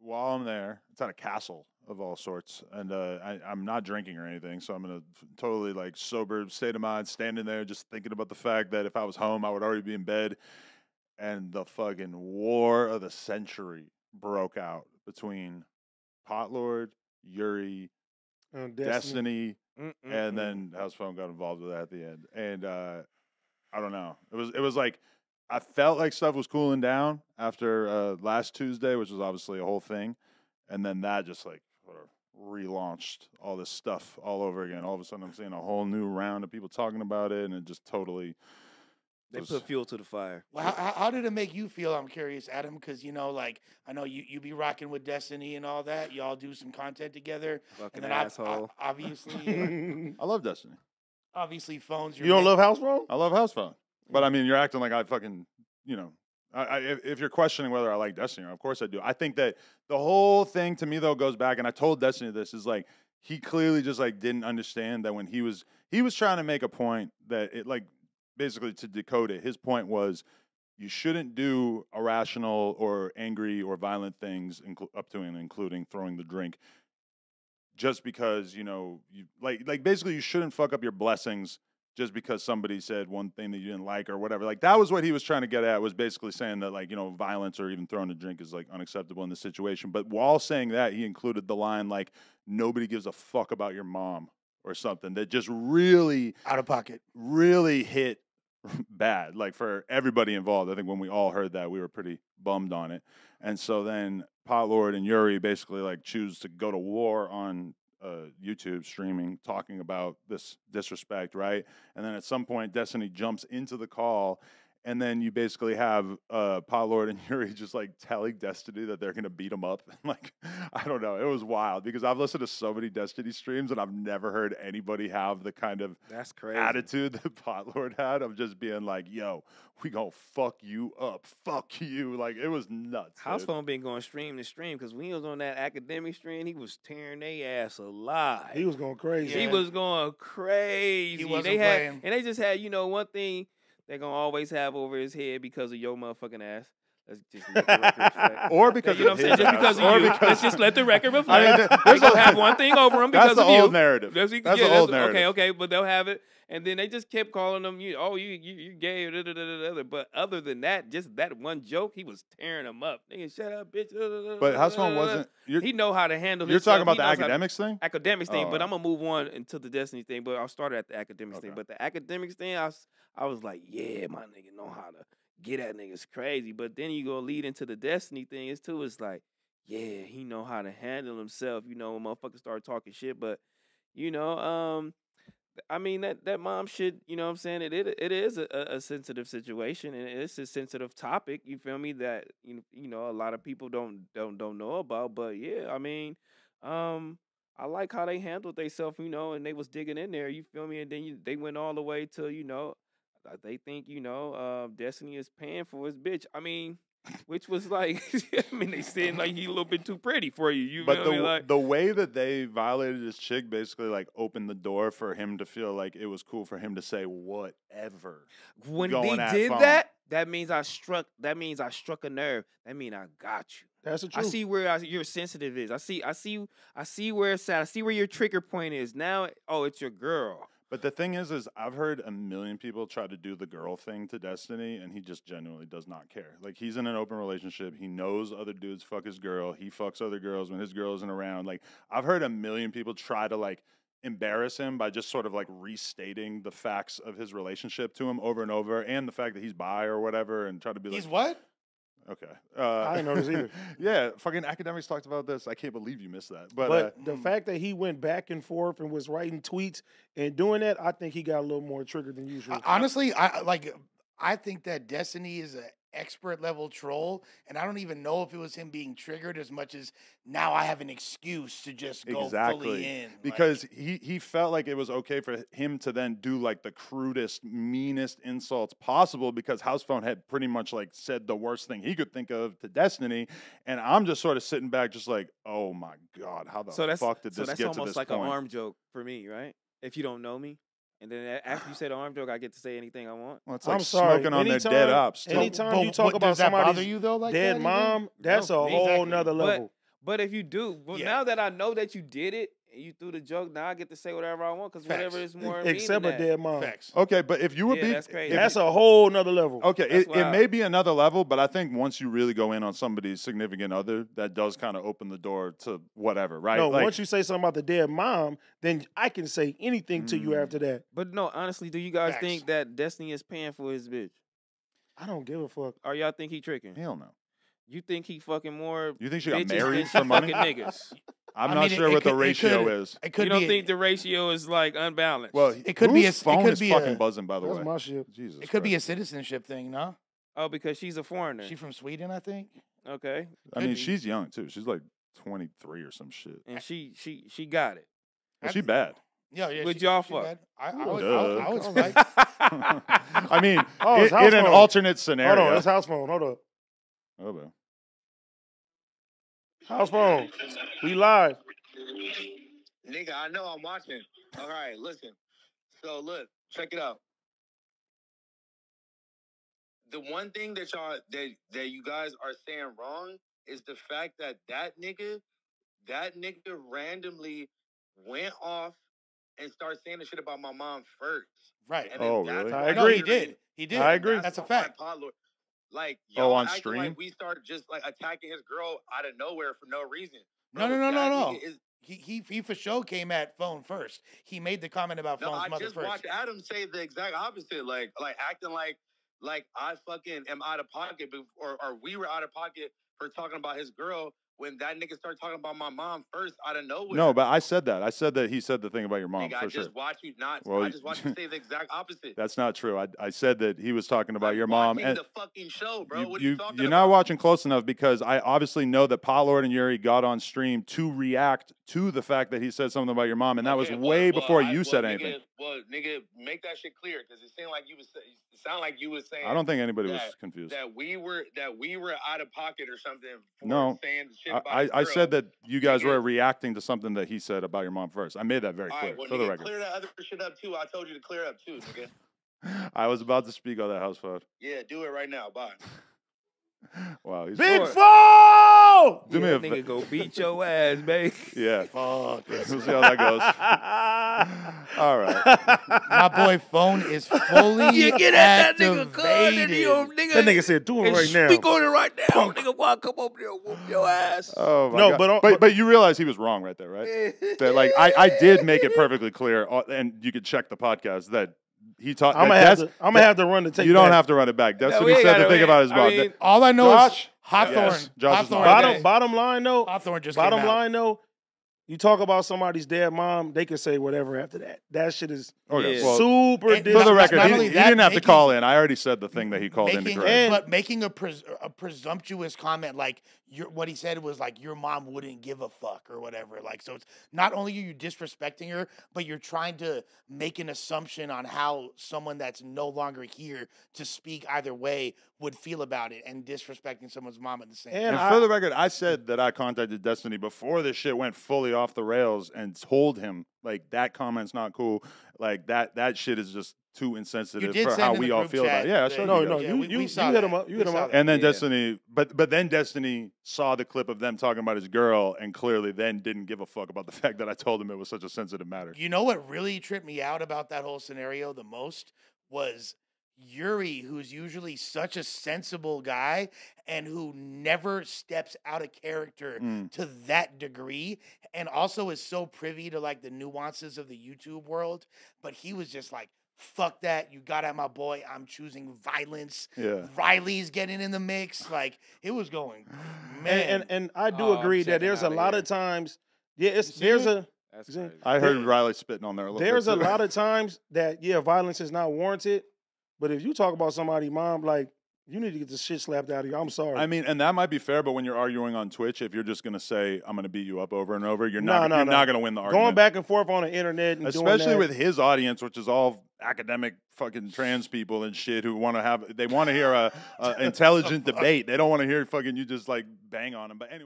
while I'm there, it's at a castle of all sorts, and I'm not drinking or anything, so I'm in a totally like sober state of mind, standing there just thinking about the fact that if I was home, I would already be in bed, and the fucking war of the century broke out between Potlord, Yuri, Destiny, and then House Phone got involved with that at the end, and I don't know, it was like. I felt like stuff was cooling down after last Tuesday, which was obviously a whole thing. And then that just like sort of relaunched all this stuff all over again. All of a sudden, I'm seeing a whole new round of people talking about it, and it just totally. They put fuel to the fire. Well, how did it make you feel? I'm curious, Adam, because like I know you be rocking with Destiny and all that. Y'all do some content together. Fucking and then asshole. Obviously, I love Destiny. obviously phones. You don't love House Phone? I love House Phone. But I mean, you're acting like I fucking, if you're questioning whether I like Destiny, of course I do. I think that the whole thing to me though goes back, and I told Destiny this is like he clearly just like didn't understand that when he was trying to make a point that it like basically to decode it. His point was you shouldn't do irrational or angry or violent things up to and including throwing the drink, just because you like basically you shouldn't fuck up your blessings just because somebody said one thing that you didn't like or whatever. Like that was what he was trying to get at, was basically saying that like, violence or even throwing a drink is like unacceptable in this situation. But while saying that, he included the line like, nobody gives a fuck about your mom or something that just really out of pocket, really hit bad, like for everybody involved. I think when we all heard that, we were pretty bummed on it. And so then Potlord and Yuri basically like choose to go to war on YouTube streaming, talking about this disrespect, right? And then at some point, Destiny jumps into the call, and then you basically have Potlord and Yuri just like telling Destiny that they're gonna beat him up. Like, I don't know, it was wild because I've listened to so many Destiny streams and I've never heard anybody have the kind of That's crazy attitude that Potlord had of just being like, "Yo, we gonna fuck you up, fuck you." Like it was nuts. House Phone been going stream to stream because when he was on that academic stream, he was tearing their ass alive. He was going crazy. He was going crazy. He wasn't they playing. And they just had, one thing they're going to always have over his head because of your motherfucking ass. Let's just let the record reflect. Or because you know what I'm saying? Just because of you. Let's just let the record reflect. I mean, they're going to have one thing over him because that's the of you. old narrative. That's the old narrative. Okay, but they'll have it. And then they just kept calling him, you gay, but other than that, just that one joke, he was tearing him up. Nigga, shut up, bitch. But House Phone wasn't. He know how to handle. You're talking about the academics thing. Academics thing, but I'm gonna move on into the Destiny thing. But I'll start at the academics thing. But the academics thing, I was like, yeah, my nigga know how to get at niggas crazy. But then you go lead into the Destiny thing. It's like, yeah, he know how to handle himself. When motherfuckers start talking shit, but I mean that mom shit, you know what I'm saying? It is a sensitive situation, and it's a sensitive topic, you feel me, that a lot of people don't know about. But yeah, I mean, I like how they handled themselves, and they was digging in there, you feel me? And then they went all the way to, they think, Destiny is paying for his bitch. I mean, which was like, they saying like he a little bit too pretty for you. But the way that they violated his chick basically like opened the door for him to feel like it was cool for him to say whatever. When they did that means I struck a nerve. That means I got you. That's the truth. I see where your sensitive is. I see where it's at. I see where your trigger point is. Now, it's your girl. But the thing is I've heard a million people try to do the girl thing to Destiny, and he just genuinely does not care. Like, he's in an open relationship. He knows other dudes fuck his girl. He fucks other girls when his girl isn't around. Like, I've heard a million people try to, like, embarrass him by just sort of, like, restating the facts of his relationship to him over and over, and the fact that he's bi or whatever, and try to be he's like... what? Okay. I didn't know this either. Yeah, fucking academics talked about this. I can't believe you missed that. But the fact that he went back and forth and was writing tweets and doing that, I think he got a little more triggered than usual. Honestly, I think that Destiny is an expert level troll, and I don't even know if it was him being triggered as much as now I have an excuse to just go fully in. Because he felt like it was okay for him to then do like the crudest, meanest insults possible, because House Phone had pretty much like said the worst thing he could think of to Destiny, and I'm just sort of sitting back just like, oh my God, how the fuck did this get to this point? So that's almost like an arm joke for me, right? If you don't know me. And then after you say the arm joke, I get to say anything I want. Well, it's like smoking on their dead ops. Anytime you talk about somebody's you though, like dead mom, that's a whole nother level. But if you do, well, Yeah. now that I know that you did it and you threw the joke, now I get to say whatever I want because whatever Facts. is more Except mean a than that. dead mom. Facts. Okay, but if you were Yeah, being, that's crazy. That's a whole nother level. okay, That's it wild. may be another level, but I think once you really go in on somebody's significant other, that does kind of open the door to whatever, right? No, Like, once you say something about the dead mom, then I can say anything to you after that. But no, honestly, do you guys Facts. think that Destiny is paying for his bitch? I don't give a fuck. Or y'all think he tricking? hell no. You think he fucking more You think she got bitches married than for she money? fucking niggas? I'm I not mean, sure it what the could- it ratio could- is. It could You don't be. think the ratio is like unbalanced? Well, It could be whose a- it phone could is be fucking a- buzzing, by the That's way. my shit. Jesus, it could be a Christ. citizenship thing, no? Oh, because she's a foreigner. She from Sweden, I think. Okay, I could mean, be. she's young too. She's like 23 or some shit. and she got it. Well, she bad. Yeah. Would she- y'all she fuck? bad. I Duh. would Come like. I mean, Oh, it's in house an phone. alternate scenario. Hold on, it's house phone. Hold up. Oh, well. House phone. We live. Nigga, I know I'm watching. All right, listen. So look, check it out. The one thing that y'all that you guys are saying wrong is the fact that that nigga randomly went off and started saying the shit about my mom first. Right. And then Oh, that's really? I why agree. No, he you're- did. He did. I agree. That's a why fact. Pod Lord- Like Oh, y'all on acting stream? like we start just like attacking his girl out of nowhere for no reason. No, Bro, no, no, that no, no. nigga is- He for sure came at phone first. He made the comment about No, phone's I mother just first. watched Adam say the exact opposite, like acting like I fucking am out of pocket, or we were out of pocket for talking about his girl when that nigga started talking about my mom first out of nowhere. No, but I said that. I said that he said the thing about your mom, Nigga, I for sure. just watched you not. Well, I just watched you say the exact opposite. That's not true. I said that he was talking about I'm your mom. watching And the fucking show, bro. What are you talking you're about? not watching close enough because I obviously know that Pot Lord and Yuri got on stream to react to the fact that he said something about your mom, and that was Okay, way before you said nigga, anything. Well, nigga, make that shit clear because it seemed like you was. It sounded like you was saying. I don't think anybody was confused. that we were out of pocket or something. For No, saying shit about his I girl. said that you guys Nigga. were reacting to something that he said about your mom first. I made that very All clear right, well, for the nigga, record. clear that other shit up too. I told you to clear up too, nigga. I was about to speak on that house phone. Yeah, do it right now. Bye. Wow, he's Big Lord. phone! do me Yeah, a nigga go beat your ass, babe. yeah. Fuck. We'll see how that goes. All right. My boy phone is fully You get at that nigga, cuz, and activated. he don't, nigga. That nigga said, do it and right now. speak on it right now, nigga. Why I come over there and whoop your ass? Oh my No, God. But you realize he was wrong right there, right? That like I did make it perfectly clear, and you could check the podcast that he taught. I'm gonna have to run the tape. You don't back. have to run it back. That's No, what we he ain't said gotta- the thing we- about his I mom. mean, All I know Josh? is Hawthorne. Yes, Josh is Hawthorne, lying. Bottom line though. Hawthorne just Bottom came out. line though. You talk about somebody's dead mom, they can say whatever after that. That shit is Okay, Yeah. well, super And for the not record, only he that, didn't have to making- call in. I already said the thing that he called in to making, correct. but making a presumptuous comment like what he said was like your mom wouldn't give a fuck or whatever. Like, so it's not only are you disrespecting her, but you're trying to make an assumption on how someone that's no longer here to speak either way would feel about it, and disrespecting someone's mom at the same And time. And for the record, I said that I contacted Destiny before this shit went fully off the rails and told him like that comment's not cool. Like that shit is just too insensitive did for send how in we the all group feel about chat it. Yeah, I that- showed no, you no. guys. Yeah, You we saw hit him that. up. You hit We him saw up. that. And then Yeah. Destiny, but then Destiny saw the clip of them talking about his girl and clearly then didn't give a fuck about the fact that I told him it was such a sensitive matter. You know what really tripped me out about that whole scenario the most was Yuri, who's usually such a sensible guy and who never steps out of character Mm. to that degree, and also is so privy to like the nuances of the YouTube world. But he was just like, fuck that. You got at my boy. I'm choosing violence. Yeah. Riley's getting in the mix. Like, it was going, man. And I do Oh, I'm agree that checking there's a outta lot here. of times. Yeah, You see there's it? a That's See, crazy. I heard There- Riley spitting on there a little there's bit. a too. lot of times that violence is not warranted. But if you talk about somebody's mom, like you need to get the shit slapped out of you. I'm sorry. I mean, and that might be fair, but when you're arguing on Twitch, if you're just gonna say I'm gonna beat you up over and over, you're No, not no, you're no. not gonna win the argument. Going back and forth on the internet and Especially doing with his audience, which is all academic fucking trans people and shit who want to hear a intelligent debate. They don't want to hear fucking you just like bang on them. But anyway.